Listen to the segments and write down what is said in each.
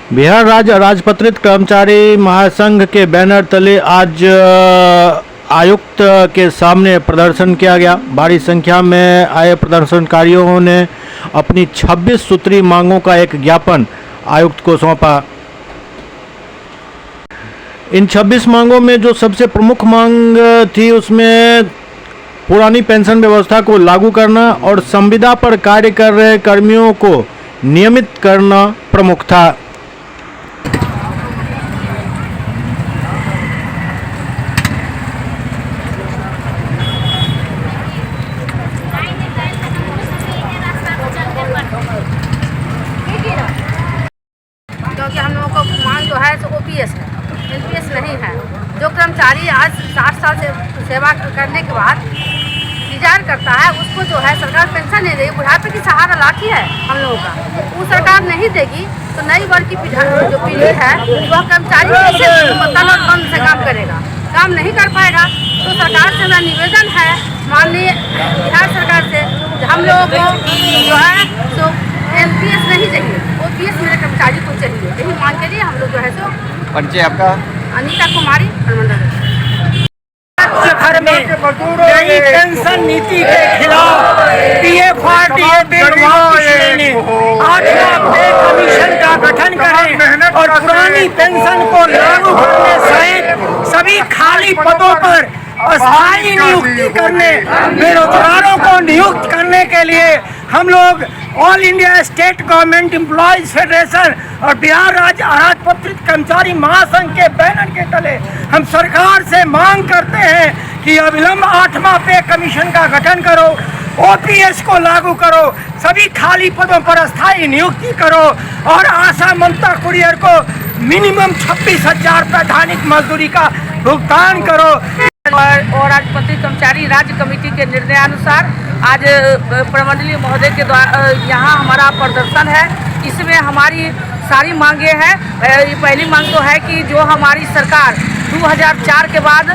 बिहार राज्य राजपत्रित कर्मचारी महासंघ के बैनर तले आज आयुक्त के सामने प्रदर्शन किया गया। भारी संख्या में आए प्रदर्शनकारियों ने अपनी 26 सूत्री मांगों का एक ज्ञापन आयुक्त को सौंपा। इन 26 मांगों में जो सबसे प्रमुख मांग थी उसमें पुरानी पेंशन व्यवस्था को लागू करना और संविदा पर कार्य कर रहे कर्मियों को नियमित करना प्रमुख था। क्योंकि हम लोगों को मांग जो है सो ओपीएस है, एनपीएस नहीं है। जो कर्मचारी आज 60 साल से सेवा करने के बाद रिजाइन करता है उसको जो है सरकार पेंशन नहीं देगी। बुढ़ापे की सहारा लाठी है हम लोगों का, वो सरकार नहीं देगी तो नई वर्ग की जो पीढ़ी है वह कर्मचारी कैसे मतलब बंद से काम करेगा, काम नहीं कर पाएगा। तो सरकार से मेरा निवेदन है माननीय बिहार सरकार से, हम लोगों को जो है सो एनपीएस नहीं चाहिए, ओपीएस मेरे कर्मचारी को चाहिए। यही मांग के लिए हम लोग जो है सो परिचय आपका? अनीता कुमारी भर में नई पेंशन नीति के खिलाफ पीएफआरडीए ने 8वां पे कमीशन का गठन करें और पुरानी पेंशन को लागू करने सहित सभी खाली पदों पर अस्थायी नियुक्ति करने, बेरोजगारों को नियुक्त करने के लिए हम लोग all India state government employees federation और बिहार राज्य अराजपत्रित कर्मचारी महासंघ के बैनर के तले हम सरकार से मांग करते हैं कि अविलंब 8वां पे कमीशन का गठन करो, ओपीएस को लागू करो, सभी खाली पदों पर अस्थायी नियुक्ति करो और आशा ममता कुरियर को मिनिमम 26,000 रुपये दैनिक मजदूरी का भुगतान करो। और राजपत्रित कर्मचारी राज्य कमेटी के निर्णयानुसार आज प्रमंडलीय महोदय के द्वारा यहाँ हमारा प्रदर्शन है। इसमें हमारी सारी मांगे हैं। पहली मांग तो है कि जो हमारी सरकार 2004 के बाद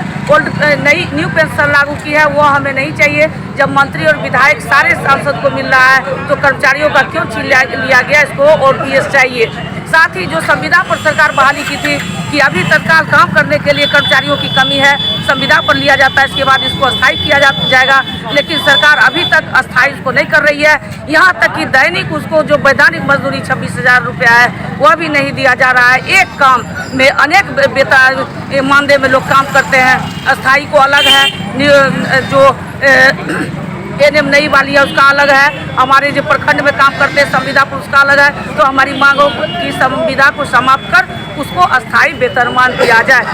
नई न्यू पेंशन लागू की है वो हमें नहीं चाहिए। जब मंत्री और विधायक सारे सांसद को मिल रहा है तो कर्मचारियों का क्यों छीन लिया गया, इसको और पीएस चाहिए। साथ ही जो संविदा पर सरकार बहाली की थी कि अभी तत्काल काम करने के लिए कर्मचारियों की कमी है, संविदा पर लिया जाता है, इसके बाद इसको अस्थायी किया जाएगा, लेकिन सरकार अभी तक अस्थायी इसको नहीं कर रही है। यहाँ तक कि दैनिक उसको जो वैधानिक मजदूरी 26,000 रुपया है वह भी नहीं दिया जा रहा है। एक काम में अनेक मानदेय में लोग काम करते हैं, अस्थायी को अलग है, जो एनएम नई वाली है उसका अलग है, हमारे जो प्रखंड में काम करते हैं संविदा पर उसका अलग है। तो हमारी मांगों की संविदा को समाप्त कर उसको अस्थायी वेतनमान किया जाए।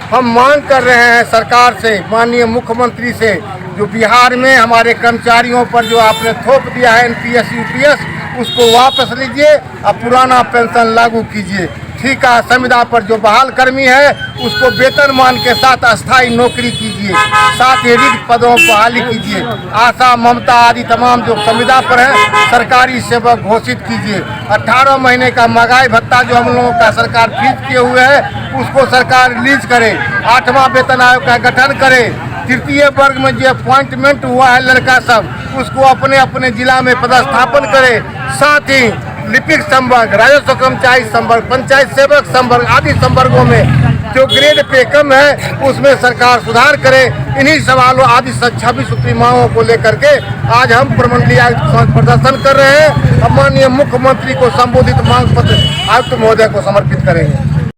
हम मांग कर रहे हैं सरकार से, माननीय मुख्यमंत्री से, जो बिहार में हमारे कर्मचारियों पर जो आपने थोप दिया है एनपीएस यूपीएस उसको वापस लीजिए और पुराना पेंशन लागू कीजिए। ठीक है, संविदा पर जो बहाल कर्मी है उसको वेतनमान के साथ अस्थायी नौकरी कीजिए, साथ ही रिक्त पदों पर बहाली कीजिए। आशा ममता आदि तमाम जो संविदा पर है सरकारी सेवक घोषित कीजिए। 18 महीने का महंगाई भत्ता जो हम लोगों का सरकार फ्रीज किए हुए है उसको सरकार रिलीज करे। 8वां वेतन आयोग का गठन करे। तृतीय वर्ग में जो अपॉइंटमेंट हुआ है लड़का सब उसको अपने अपने जिला में पदस्थापन करे। साथ ही लिपिक संवर्ग, राजस्व कर्मचारी संवर्ग, पंचायत सेवक संवर्ग आदि संवर्गों में जो ग्रेड पे कम है उसमें सरकार सुधार करे। इन्हीं सवालों आदि 26 सूत्री मांगों को लेकर के आज हम प्रमंडलीय आयुक्त प्रदर्शन कर रहे हैं। माननीय मुख्यमंत्री को संबोधित मांग पत्र आयुक्त महोदय को समर्पित करेंगे।